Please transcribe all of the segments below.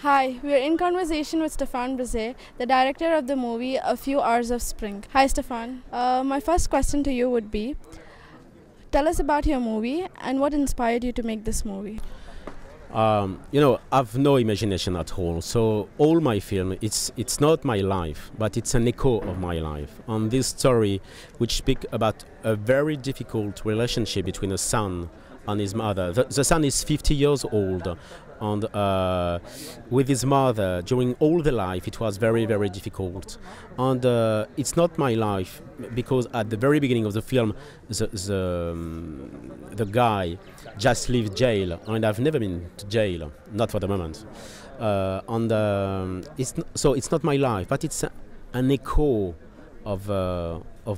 Hi, we are in conversation with Stephane Brize, the director of the movie A Few Hours of Spring. Hi, Stephane. My first question to you would be, tell us about your movie and what inspired you to make this movie. I've no imagination at all. So all my film, it's not my life, but it's an echo of my life. And this story, which speaks about a very difficult relationship between a son and his mother. The son is 50 years old, and with his mother, during all the life, it was very, very difficult. And it's not my life, because at the very beginning of the film, the guy just left jail, and I've never been to jail, not for the moment. So it's not my life, but it's an echo of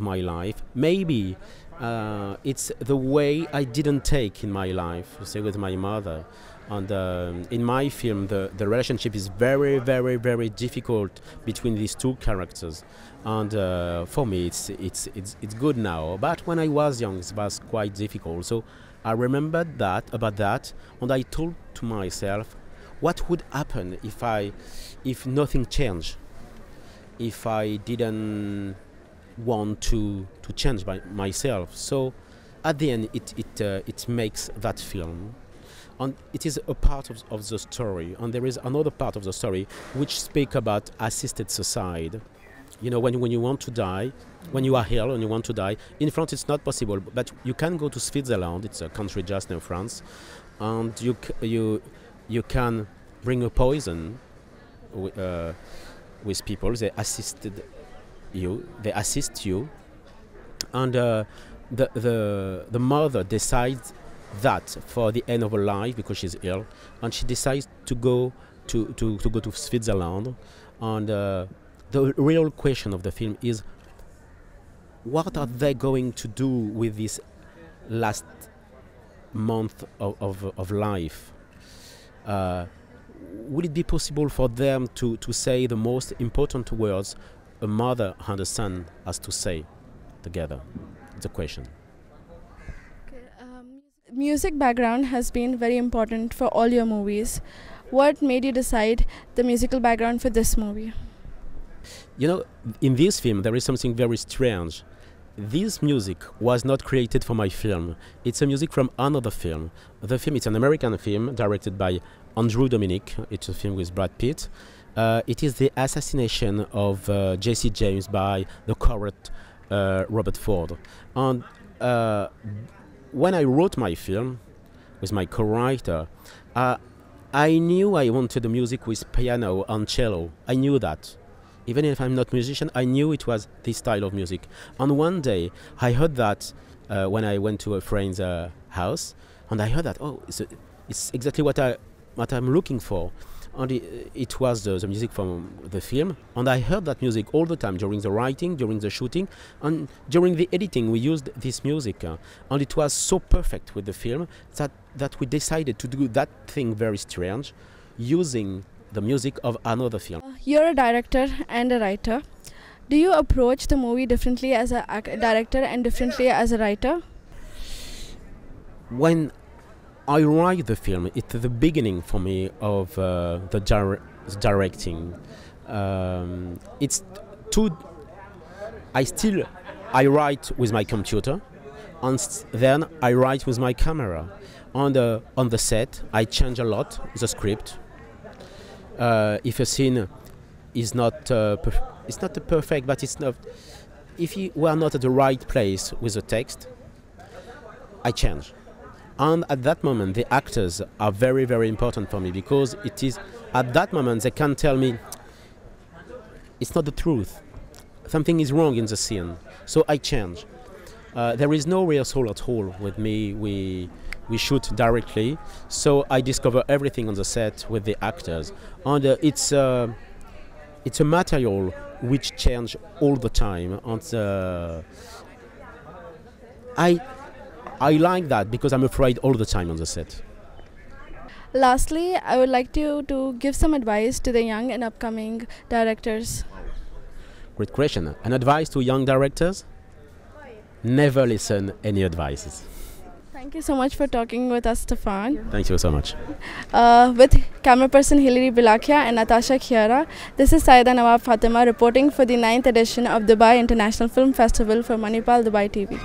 my life. Maybe it's the way I didn't take in my life, say, with my mother. And in my film, the relationship is very, very, very difficult between these two characters. And for me, it's good now. But when I was young, it was quite difficult. So I remembered about that, and I thought to myself, what would happen if nothing changed? If I didn't want to change myself. So at the end, it makes that film. And it is a part of the story, and there is another part of the story which speaks about assisted suicide. You know, when you want to die, when you are ill and you want to die, in France it's not possible, but you can go to Switzerland, it's a country just near France, and you can bring a poison with people. They assist you, and the mother decides that for the end of her life, because she's ill, and she decides to go to Switzerland. And the real question of the film is, what are they going to do with this last month of life? Would it be possible for them to say the most important words a mother and a son has to say together? It's a question. Music background has been very important for all your movies. What made you decide the musical background for this movie? You know, in this film there is something very strange. This music was not created for my film. It's a music from another film. The film, it's an American film directed by Andrew Dominic. It's a film with Brad Pitt. It is the assassination of Jesse James by the corrupt Robert Ford. And when I wrote my film with my co-writer, I knew I wanted the music with piano and cello. I knew that. Even if I'm not a musician, I knew it was this style of music. And one day, I heard that when I went to a friend's house, and I heard that, oh, it's exactly what I'm looking for. And it was the music from the film, and I heard that music all the time during the writing, during the shooting, and during the editing. We used this music, and it was so perfect with the film that we decided to do that thing very strange, using the music of another film. You're a director and a writer. Do you approach the movie differently as a director and differently as a writer? When I write the film, it's the beginning for me of the directing. It's two. I write with my computer, and then I write with my camera. On the set, I change a lot the script. If a scene is not it's not perfect, but it's not. If we are not at the right place with the text, I change. And at that moment, the actors are very, very important for me, because it is at that moment they can tell me it's not the truth. Something is wrong in the scene. So I change. There is no rehearsal at all with me. We shoot directly. So I discover everything on the set with the actors. And it's a material which change all the time. And I like that, because I'm afraid all the time on the set. Lastly, I would like to give some advice to the young and upcoming directors. Great question. An advice to young directors? Never listen any advices. Thank Thank you so much for talking with us, Stephane. Thank you so much. With camera person Hilary Bilakia and Natasha Khiara, this is Saida Nawab Fatima reporting for the 9th edition of Dubai International Film Festival for Manipal Dubai TV.